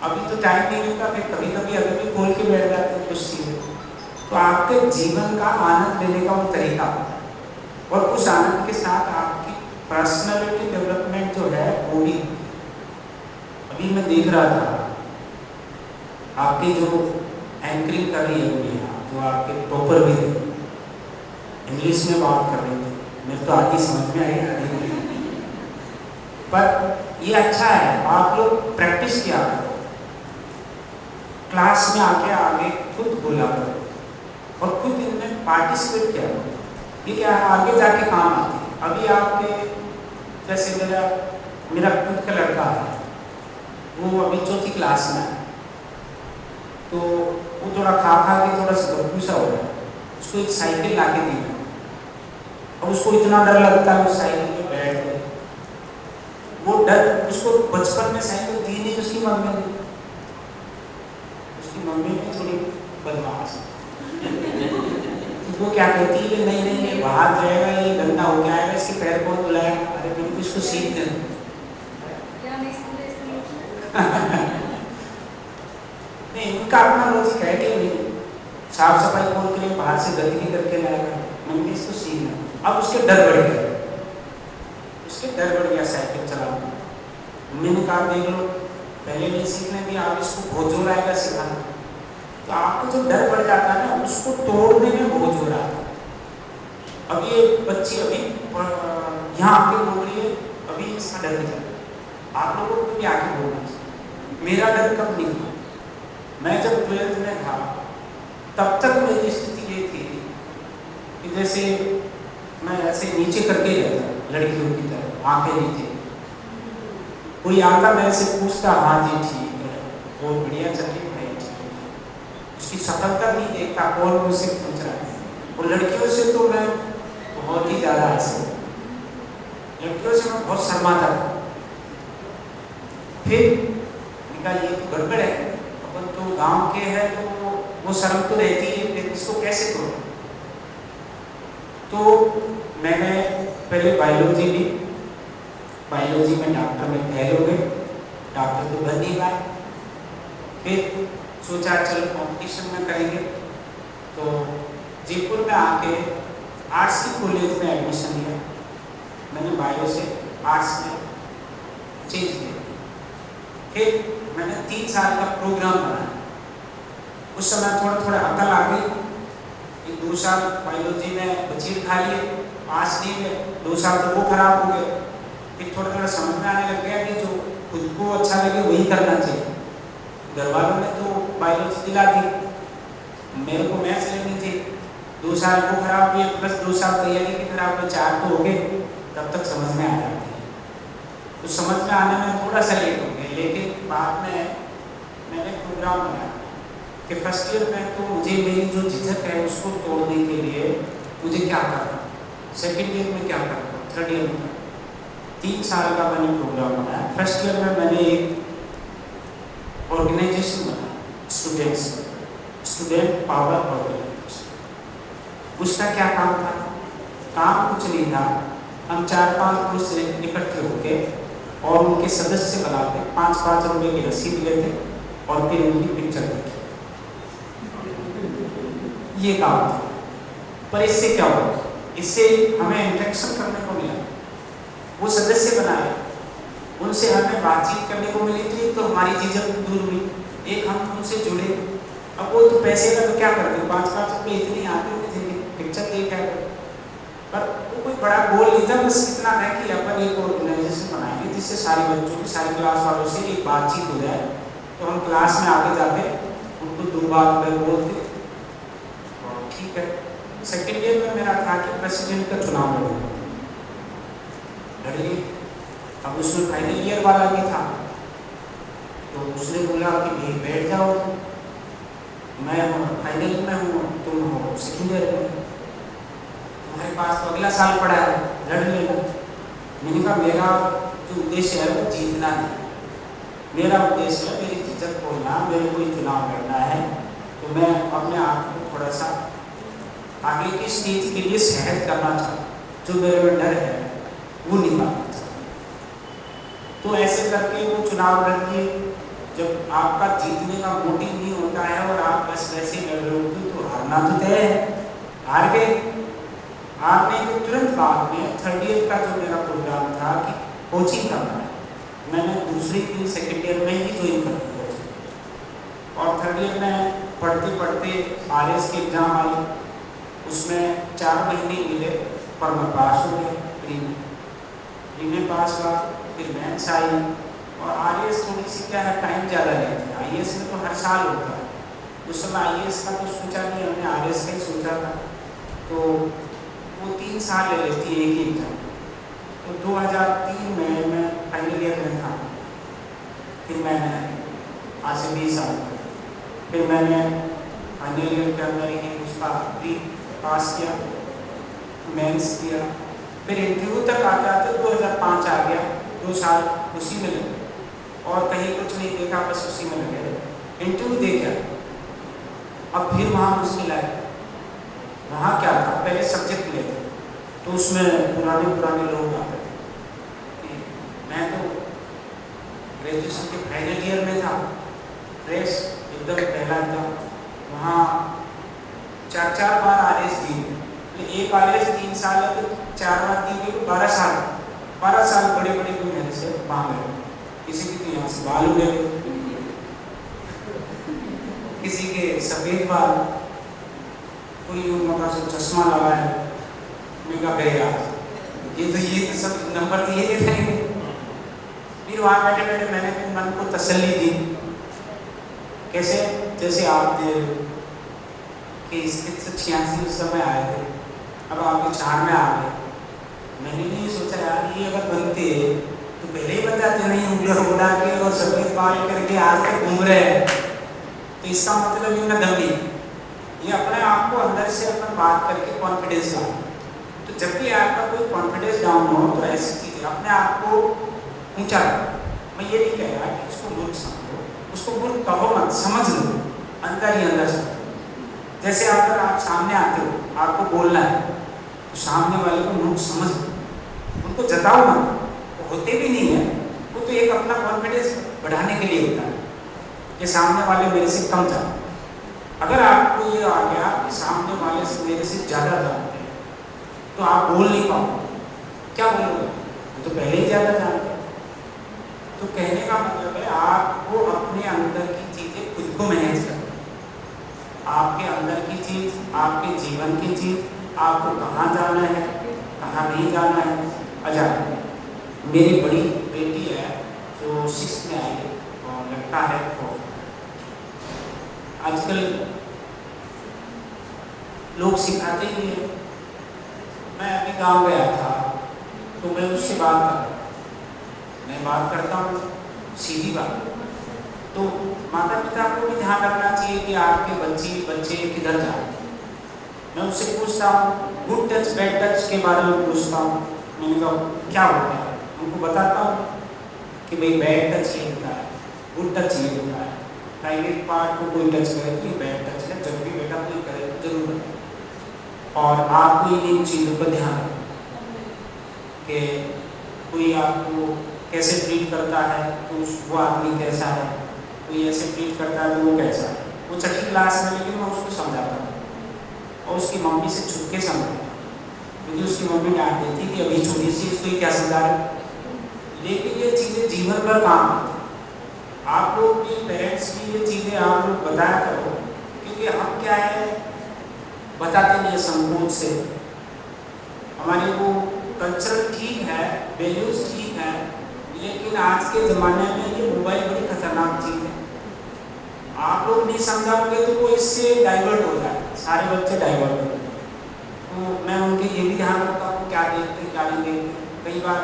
अभी तो टाइम नहीं मिलता, फिर कभी कभी अभी भी खोल के बैठ जाते हैं कुछ चीज़ें। तो आपके जीवन का आनंद लेने का वो तरीका होता है, और उस आनंद के साथ आपकी पर्सनालिटी डेवलपमेंट जो है वो भी। अभी मैं देख रहा था आपके जो एंकरिंग कर रही है वो यहाँ, जो आपके टॉपर भी थे, इंग्लिश में बात कर रहे थे, मेरे तो आधी समझ में आई, पर ये अच्छा है, आप लोग प्रैक्टिस किया करो, क्लास में आगे खुद बोला करो, और खुद इनमें पार्टिसिपेट किया करो। ये क्या आगे जाके काम आती है। अभी आपके जैसे मेरा खुद का लड़का है, वो अभी 4th क्लास में है, तो वो थोड़ा खा के थोड़ा सा गप्पू हो रहा है, उसको एक साइकिल ला के दी। अब उसको इतना डर लगता है उस साइकिल पे बैठ कर, वो डर उसको बचपन में साइकिल दी नहीं उसकी मम्मी ने, बदमाश। तो वो क्या कहती है, नहीं नहीं ये बाहर जाएगा, ये गंदा हो गया है, इसके पैर कौन धुलाएगा? अरे बिल्कुल इसको सीख दे। नहीं, उनका अपना लॉजिक है कि नहीं साफ सफाई कौन करे, बाहर से गंदगी करके लाएगा, मैंने इसको सीखना। अब उसके डर बढ़ गया, साइकिल चलाना। मैंने कहा देख लो, पहले नहीं सीखने दिया, आप इसको बहुत जोर आएगा सिखाना। तो आपको जो डर बढ़ जाता है ना, उसको तोड़ने में बहुत जोर आता है। अब ये बच्ची अभी यहाँ आके बोल रही है, अभी इसका डर नहीं जाता। आप लोगों को भी आके बोलना चाहिए। मेरा डर कब नहीं था, मैं जब 12th में था तब तक मेरी स्थिति ये थी कि जैसे मैं ऐसे नीचे करके रहता, लड़कियों की तरह आंखें नीचे। कोई आता मैं ऐसे पूछता, हाँ जी ठीक है, बहुत बढ़िया चल रही है, ठीक है। उसकी शक्ल तक नहीं देखता कौन मुझसे पूछ रहा है। और लड़कियों से तो मैं बहुत ही ज़्यादा ऐसे, लड़कियों से मैं बहुत शर्माता था। फिर निका ये तो गड़बड़ है, अपन तो गांव के हैं तो वो शर्म तो रहती है, फिर इसको कैसे करूँ? तो मैंने पहले बायोलॉजी ली, बायोलॉजी में डॉक्टर में फेल हो गए, डॉक्टर तो बन नहीं पाए। फिर सोचा चलो कॉम्पिटिशन में करेंगे, तो जयपुर में आके आर्ट्स की कॉलेज में एडमिशन लिया। मैंने बायो से आर्ट्स में चेंज किया। फिर मैंने 3 साल का प्रोग्राम बनाया। उस समय थोड़ा थोड़ा अकल आ गई। 2 साल बायोलॉजी में बचीर खा लिए, पास नहीं हुए, 2 साल तो वो खराब हो गए। फिर थोड़ा थोड़ा समझ में आने लग गया कि जो खुद को अच्छा लगे वही करना चाहिए। घर वालों ने तो बायोलॉजी दिला दी, मेरे को मैथ्स लेनी थी। 2 साल वो खराब हुए, प्लस 2 साल तैयारी की खराब हुए, 4 तो हो गए। तब तक समझ में आ जाती है। तो समझ में आने में थोड़ा सा लेट हो गया, लेकिन बाद में मैंने प्रोग्राम बनाया कि फर्स्ट ईयर में तो मुझे मेरी जो झिझक है उसको तोड़ने के लिए मुझे क्या करना, सेकेंड ईयर में क्या करना, थर्ड ईयर में। 3 साल का मैंने प्रोग्राम बनाया। फर्स्ट ईयर में मैंने एक ऑर्गेनाइजेशन बनाया, स्टूडेंट पावर ऑर्गेनाइजेशन। उसका क्या काम था? काम कुछ नहीं था, हम 4-5 पुरुष इकट्ठे होके और उनके सदस्य बनाते, 5-5 रुपए की रसीद लेते और फिर उनकी पिक्चर देखी। ये काम था। पर इससे क्या हुआ? इससे हमें इंटरेक्शन करने को मिला। वो सदस्य बनाए, उनसे हमें बातचीत करने को मिली थी, तो हमारी झिझक दूर हुई। एक हम उनसे जुड़े। अब वो तो पैसे का तो क्या करते, 5-5 रुपये इतनी आते थे, पिक्चर देख क्या करते। पर वो कोई बड़ा गोल नहीं था, बस इतना है कि अपन एक ऑर्गेनाइजेशन बनाएंगे जिससे सारे बच्चों की, सारी क्लास वालों से एक बातचीत हो जाए। तो हम क्लास में आगे जाते, उनको 2 बात में बोलते, और ठीक है। सेकेंड ईयर में मेरा था कि प्रेसिडेंट का चुनाव लड़िए। अब उसमें फाइनल ईयर वाला भी था, तो उसने बोला कि भाई बैठ जाओ, मैं फाइनल में हूँ, तुम हो सेकेंड ईयर में, तुम्हारे पास तो अगला साल पड़ा है, लड़ लेना। मैंने कहा मेरा जो उद्देश्य है वो जीतना नहीं, मेरा उद्देश्य है मेरी झिझक बोलना, मेरे को चुनाव लड़ना है। तो मैं अपने आप को थोड़ा सा आगे की स्टेज के लिए सहज करना चाहता, जो मेरे में डर है वो निकालना चाहता। तो ऐसे करके वो चुनाव लड़िए। जब आपका जीतने का मोटिव नहीं होता है और आप बस वैसे लड़ रहे होते तो हारना तो तय है, हार गए। हारने के तुरंत बाद में थर्ड ईयर का जो मेरा प्रोग्राम था कि कोचिंग करना है, मैंने दूसरी दिन सेकेंड ईयर में ही ज्वाइन कर दिया। और थर्ड ईयर में पढ़ते पढ़ते RS की एग्ज़ाम आई, उसमें 4 महीने मिले, पर मैं पास हो गया। प्री में पास हुआ, फिर मेंस आई। और RS थोड़ी सी क्या है, टाइम ज़्यादा लेती है। IAS में तो हर साल होता है, उस समय IAS का तो सोचा नहीं, हमने RS का ही सोचा था। तो वो 3 साल ले लेती है एक ही एग्जाम। तो 2003 में मैं फाइनल ईयर में था। फिर मैंने आज से 20 साल फिर मैंने फाइनल ईयर के अंदर ही उसका प्री पास किया, मेंस किया। फिर इंटरव्यू तक आ जाते 2005 आ गया, 2 साल उसी में लगे और कहीं कुछ नहीं देखा, बस उसी में लगे। इंटरव्यू दे गया, अब फिर वहाँ मुश्किल आई। वहाँ क्या था, पहले सब्जेक्ट लेते तो उसमें पुराने लोग आते थे। मैं तो ग्रेजुएशन के फाइनल ईयर में था, फ्रेश एकदम पहला था। वहाँ 4 बार RS दी, एक RS 3 साल है तो 4 बार दी तो 12 साल बड़े कोई मेरे से मांग रहे। किसी की तो यहाँ से बाल उगे, किसी के सफेद बाल, कोई उनका से चश्मा लगा है। मैं कहा गए यार, ये तो सब नंबर तो ये देखेंगे। फिर वहाँ बैठे मैंने अपने मन को तसल्ली दी। कैसे? जैसे आप दे कि 86 उस समय आए थे, अब आपके 4 में आ गए। मैंने नहीं सोचा यार ये अगर बनते तो पहले ही बताते, नहीं उंगलियां उड़ा के और सफेद बाल करके आज तक घूम रहे हैं, तो इसका मतलब इनका दम नहीं। ये अपने आप को अंदर से अपना बात करके कॉन्फिडेंस लाओ। तो जब भी आपका कोई कॉन्फिडेंस डाउन हो तो ऐसी चीज़ें अपने आप को ऊंचा रखो। मैं ये नहीं कह रहा कि उसको मूर्ख समझो, उसको मूर्ख कहो मत, समझ लो अंदर ही अंदर से। जैसे अगर आप सामने आते हो, आपको बोलना है तो सामने वाले को मूर्ख समझ लो, उनको जताओ मत। वो होते भी नहीं है, वो तो एक अपना कॉन्फिडेंस बढ़ाने के लिए होता है कि सामने वाले मेरे से कम जानते। अगर आपको ये आ गया कि सामने वाले से मेरे से ज़्यादा जानते हैं तो आप बोल नहीं पाओगे। क्या बोलोगे? वो तो पहले ही ज़्यादा जानते हैं। तो कहने का मतलब है आपको अपने अंदर की चीज़ें खुद को मैनेज करना। आपके अंदर की चीज़, आपके जीवन की चीज़, आपको कहाँ जाना है, कहाँ नहीं जाना है। अच्छा, मेरी बड़ी बेटी है जो 6th में आई है और लगता है तो आजकल लोग सिखाते ही हैं। मैं अभी गांव गया था तो मैं उससे बात कर रहा, मैं बात करता हूँ सीधी बात। तो माता पिता को भी ध्यान रखना चाहिए कि आपके बच्चे किधर जा रहे हैं। मैं उससे पूछता हूँ गुड टच बैड टच के बारे में पूछता हूँ। मैंने कहा क्या होता है, उनको बताता हूँ कि भाई बैड टच ये होता है, गुड टच ये होता है। प्राइवेट पार्ट को कोई टच करे तो ये बैड टच है, जब भी बेटा कोई करे तो जरूर करें। और आपको इन चीज़ों पर ध्यान रखें कि कोई आपको कैसे ट्रीट करता है तो वो आदमी कैसा है, कोई ऐसे ट्रीट करता है तो वो कैसा है। वो 6ठी क्लास में, लेकिन मैं उसको समझाता हूँ और उसकी मम्मी से छुप के समझाता, क्योंकि उसकी मम्मी डांट देती कि अभी छोटी सी इसको क्या समझा रहे। लेकिन ये चीज़ें जीवन भर काम आती। आप लोग भी, पेरेंट्स भी ये चीज़ें आप लोग बताया करो, क्योंकि हम क्या है बताते नहीं संकोच से। हमारी वो कल्चर ठीक है, वैल्यूज ठीक है, लेकिन आज के ज़माने में ये मोबाइल बड़ी खतरनाक चीज़ है। आप लोग नहीं समझाओगे तो वो इससे डाइवर्ट हो जाए, सारे बच्चे डाइवर्ट हो जाए। तो मैं उनके ये भी ध्यान रखता हूँ क्या देखते हैं क्या नहीं देखते। कई बार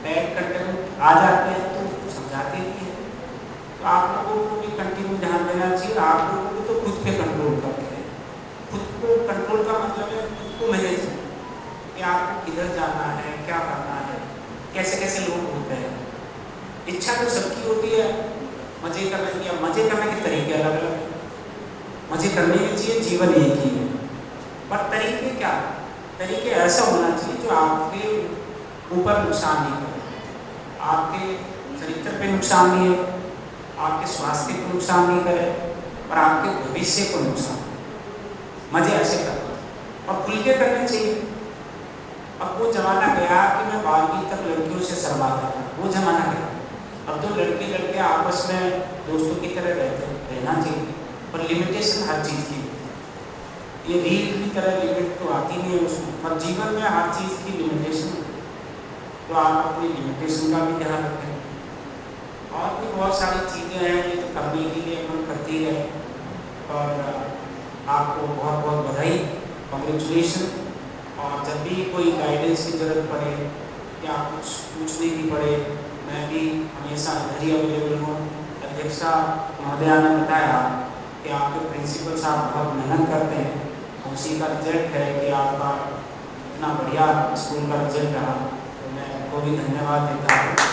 बैड कंटेंट आ जाते हैं तो समझाते भी हैं। तो आप लोगों को भी कंटिन्यू ध्यान देना चाहिए। आप लोगों को तो खुद पे कंट्रोल करते हैं। खुद को कंट्रोल का मतलब है खुद को मैनेज करना कि आपको किधर जाना है, क्या करना है, कैसे कैसे लोग होते हैं। इच्छा तो सबकी होती है मज़े करने की, मज़े करने के तरीके अलग अलग हैं। मज़े करने के चाहिए, जीवन एक ही है, पर तरीके क्या, तरीके ऐसा होना चाहिए जो आपके ऊपर नुकसान नहीं करे, आपके चरित्र पे नुकसान नहीं है, आपके स्वास्थ्य को नुकसान नहीं करे और आपके भविष्य को नुकसान। मज़े ऐसे करना और खुल के करने चाहिए। अब वो ज़माना गया कि मैं 12वीं तक लड़कियों से शर्माता था, वो ज़माना गया। अब तो लड़के आपस में दोस्तों की तरह रहना चाहिए, पर लिमिटेशन हर चीज़ की। ये रील की तरह लिमिट तो आती नहीं है उसमें, पर जीवन में हर चीज़ की लिमिटेशन है। तो आप अपनी लिमिटेशन का भी ध्यान रखें। और भी बहुत सारी चीज़ें हैं ये तो करने के लिए हम करती रहे। और आपको बहुत बहुत बधाई, कॉन्ग्रेचुलेशन। और जब भी कोई गाइडेंस की ज़रूरत पड़े या कुछ पूछने की पड़े, मैं भी हमेशा इधर ही अवेलेबल हूँ। अध्यक्षा महोदया ने बताया कि आपके प्रिंसिपल साहब बहुत मेहनत करते हैं, उसी का रिजल्ट है कि आपका इतना बढ़िया स्कूल का रिजल्ट रहा। तो मैं उनको भी धन्यवाद देता हूँ।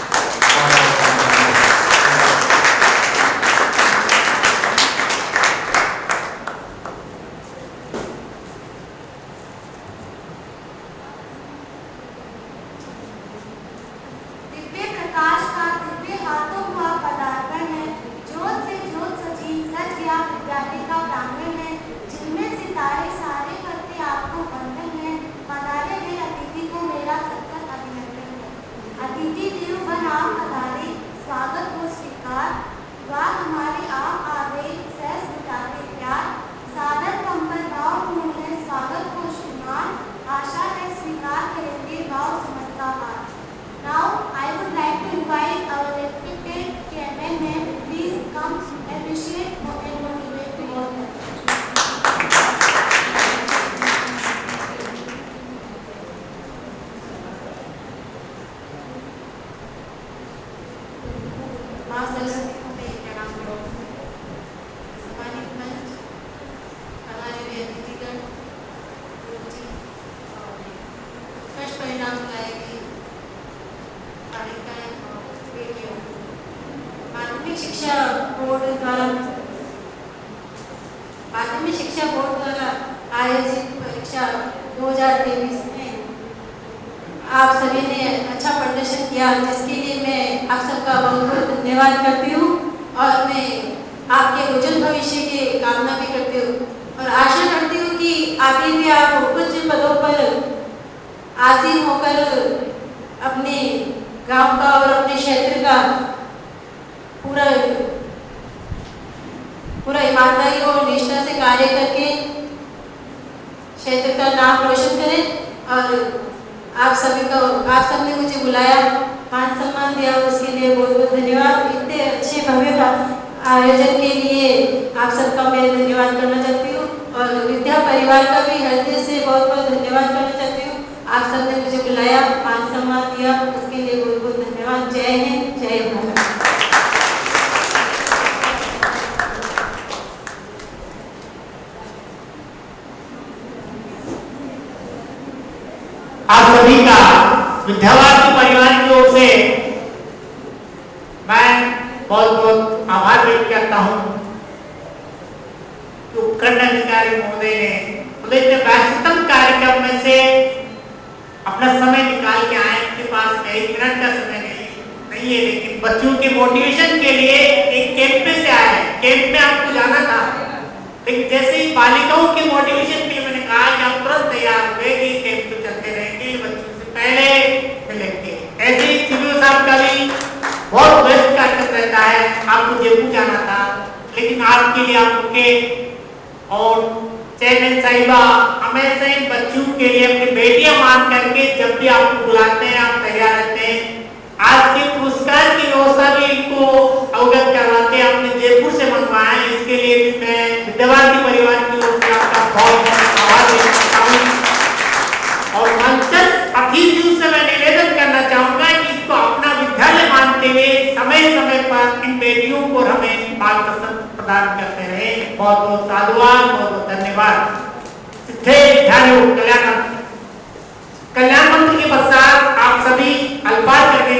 माँ सरस्वती को मैं प्रणाम करूँ। सम्मानित मंच, हमारे भी अतिथिगण, गुरुजी और उत्कृष्ट परिणाम लाएगी बालिकाएं और बेटियों। माध्यमिक शिक्षा बोर्ड द्वारा आयोजित परीक्षा 2023 में आप सभी ने अच्छा प्रदर्शन किया, जिसके लिए मैं आप सबका बहुत बहुत धन्यवाद करती हूँ और मैं आपके उज्जवल भविष्य की कामना भी करती हूँ और आशा करती हूँ कि आगे भी आप उच्च पदों पर आसीन होकर अपने गांव का और अपने क्षेत्र का पूरा ईमानदारी और निष्ठा से कार्य करके क्षेत्र का नाम रोशन करें। और आप सबने मुझे बुलाया, मान सम्मान दिया, उसके लिए बहुत बहुत धन्यवाद। इतने अच्छे भव्य आयोजन के लिए आप सबका मैं धन्यवाद करना चाहती हूँ और विद्या परिवार का भी हृदय से बहुत बहुत धन्यवाद करना चाहती हूँ। आप सबने मुझे बुलाया, मान सम्मान दिया, उसके लिए बहुत बहुत धन्यवाद। जय हिंद, जय भारत। आप सभी का विद्यावासी परिवार की ओर से मैं बहुत बहुत आभार व्यक्त करता हूँ कि उपकरण अधिकारी महोदय ने व्यस्ततम कार्यक्रम में से अपना समय निकाल के आए। उनके पास 1 मिनट का समय नहीं है, लेकिन बच्चों के मोटिवेशन के लिए एक कैंप में से आए। कैंप में आपको जाना था, लेकिन जैसे ही बालिकाओं के मोटिवेशन के लिए मैंने कहा कि आप तुरंत तैयार हुए कि कैंप तो चलते रहेंगे, बच्चों से पहले मिलेंगे। ऐसे ही सीबीओ साहब का भी बहुत व्यस्त कार्यक्रम रहता है, आपको जयपुर जाना था, लेकिन आपके लिए आप रुके। और चेयरमैन साहिबा हमेशा इन बच्चों के लिए अपनी बेटियां मान करके जब भी आपको बुलाते हैं आप तैयार रहते हैं। आज के पुरस्कार की व्यवस्था भी इनको अवगत करवाते हैं, आपने जयपुर से मंगवाया है, इसके लिए भी मैं विद्यावासी परिवार की ओर से आपका बहुत बहुत आभार व्यक्त करता हूँ। और मंचस्थ अतिथियों से मैं निवेदन करना चाहूंगा कि इसको अपना विद्यालय मानते हुए समय समय पर इन बेटियों को हमें मार्गदर्शन प्रदान करते रहे। बहुत बहुत साधुवाद, बहुत बहुत धन्यवाद। कल्याण मंत्री के पश्चात आप सभी अल्पार करके